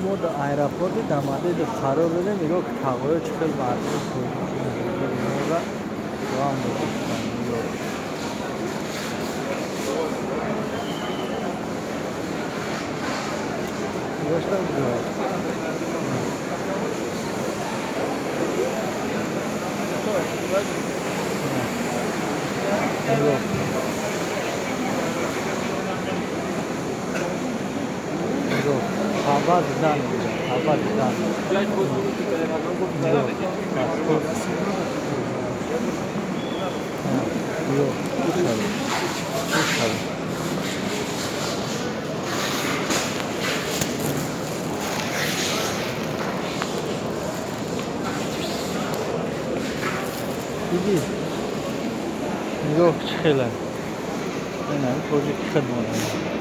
mod aeroport damade de faro bile nigo thagoyo çıkıl martı koyuyorlar. Devam ediyor. Göster diyor. Yok. Yok. Hava düzen. Hava düzen. Yok. Yok. Uçalım. Uçalım. Gidi. Yok çıkılar. Aynen çocuk çıkılmadı.